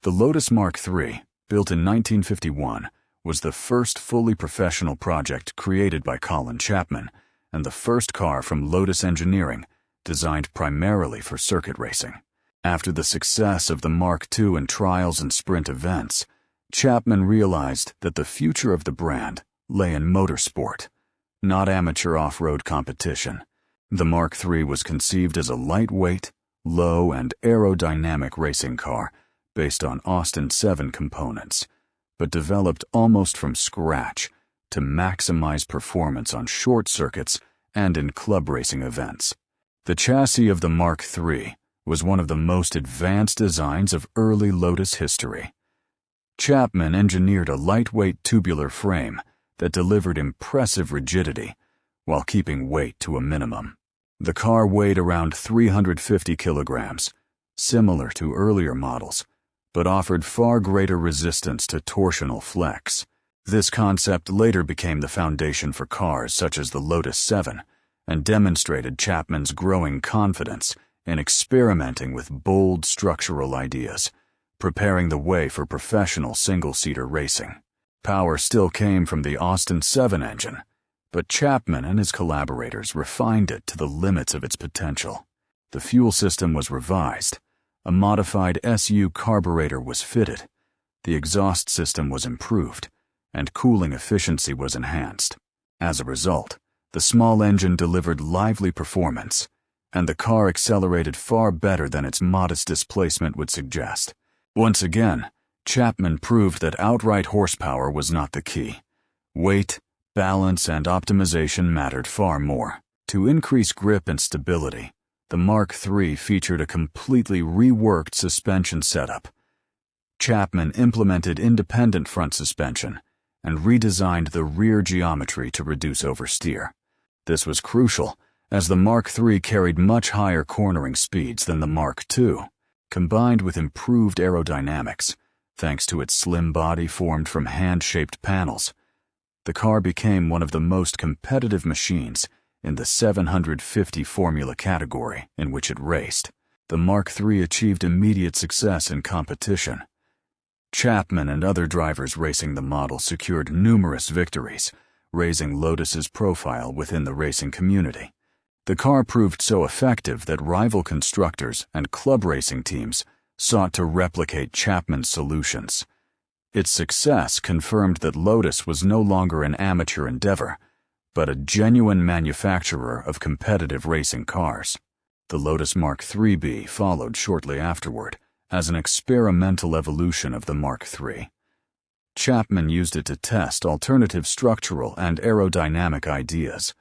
The Lotus Mark III, built in 1951, was the first fully professional project created by Colin Chapman and the first car from Lotus Engineering designed primarily for circuit racing. After the success of the Mark II in trials and sprint events, Chapman realized that the future of the brand lay in motorsport, not amateur off-road competition. The Mark III was conceived as a lightweight, low, and aerodynamic racing car based on Austin 7 components, but developed almost from scratch to maximize performance on short circuits and in club racing events. The chassis of the Mark III was one of the most advanced designs of early Lotus history. Chapman engineered a lightweight tubular frame that delivered impressive rigidity while keeping weight to a minimum. The car weighed around 350 kilograms, similar to earlier models, but offered far greater resistance to torsional flex. This concept later became the foundation for cars such as the Lotus 7 and demonstrated Chapman's growing confidence in experimenting with bold structural ideas, preparing the way for professional single-seater racing. Power still came from the Austin 7 engine, but Chapman and his collaborators refined it to the limits of its potential. The fuel system was revised, a modified SU carburetor was fitted, the exhaust system was improved, and cooling efficiency was enhanced. As a result, the small engine delivered lively performance, and the car accelerated far better than its modest displacement would suggest. Once again, Chapman proved that outright horsepower was not the key. Weight, balance, and optimization mattered far more. To increase grip and stability, the Mark III featured a completely reworked suspension setup. Chapman implemented independent front suspension and redesigned the rear geometry to reduce oversteer. This was crucial, as the Mark III carried much higher cornering speeds than the Mark II. Combined with improved aerodynamics, thanks to its slim body formed from hand-shaped panels, the car became one of the most competitive machines in the 750 Formula category in which it raced. The Mark III achieved immediate success in competition. Chapman and other drivers racing the model secured numerous victories, raising Lotus's profile within the racing community. The car proved so effective that rival constructors and club racing teams sought to replicate Chapman's solutions. Its success confirmed that Lotus was no longer an amateur endeavor, but a genuine manufacturer of competitive racing cars. The Lotus Mark IIIB followed shortly afterward as an experimental evolution of the Mark III. Chapman used it to test alternative structural and aerodynamic ideas.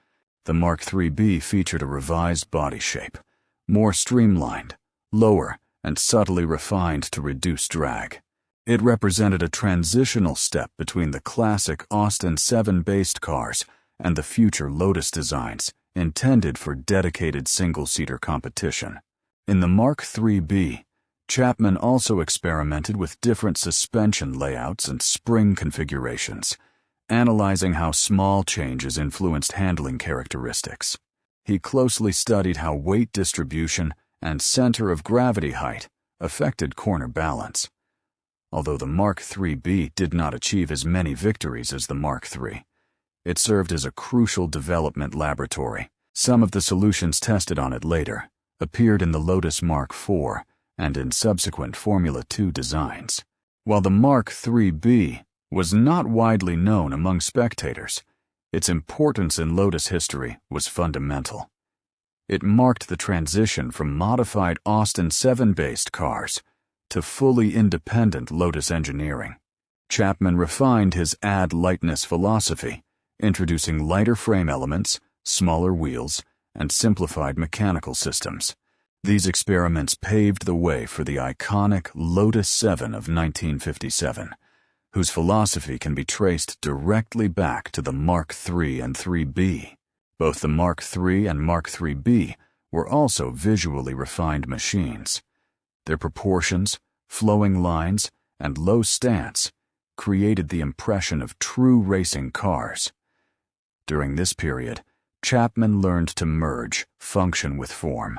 The Mark IIIB featured a revised body shape, more streamlined, lower, and subtly refined to reduce drag. It represented a transitional step between the classic Austin 7-based cars and the future Lotus designs intended for dedicated single-seater competition. In the Mark IIIB, Chapman also experimented with different suspension layouts and spring configurations, analyzing how small changes influenced handling characteristics. He closely studied how weight distribution and center of gravity height affected corner balance. Although the Mark IIIB did not achieve as many victories as the Mark III, it served as a crucial development laboratory. Some of the solutions tested on it later appeared in the Lotus Mark IV and in subsequent Formula 2 designs. While the Mark IIIB was not widely known among spectators, its importance in Lotus history was fundamental. It marked the transition from modified Austin 7-based cars to fully independent Lotus engineering. Chapman refined his add lightness philosophy, introducing lighter frame elements, smaller wheels, and simplified mechanical systems. These experiments paved the way for the iconic Lotus 7 of 1957, whose philosophy can be traced directly back to the Mark III and IIIB. Both the Mark III and Mark IIIB were also visually refined machines. Their proportions, flowing lines, and low stance created the impression of true racing cars. During this period, Chapman learned to merge function with form.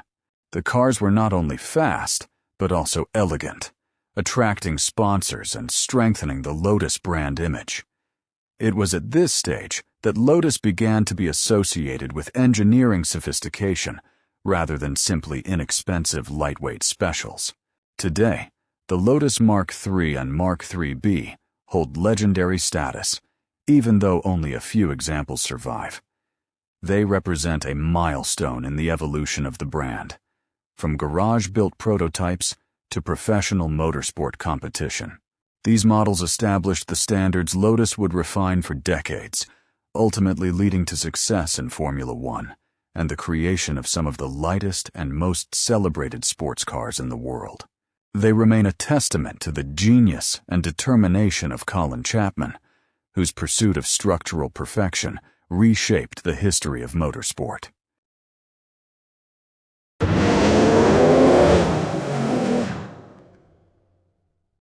The cars were not only fast, but also elegant, attracting sponsors and strengthening the Lotus brand image. It was at this stage that Lotus began to be associated with engineering sophistication rather than simply inexpensive lightweight specials. Today, the Lotus Mark III and Mark IIIB hold legendary status, even though only a few examples survive. They represent a milestone in the evolution of the brand, from garage-built prototypes to professional motorsport competition. These models established the standards Lotus would refine for decades, ultimately leading to success in Formula One and the creation of some of the lightest and most celebrated sports cars in the world. They remain a testament to the genius and determination of Colin Chapman, whose pursuit of structural perfection reshaped the history of motorsport.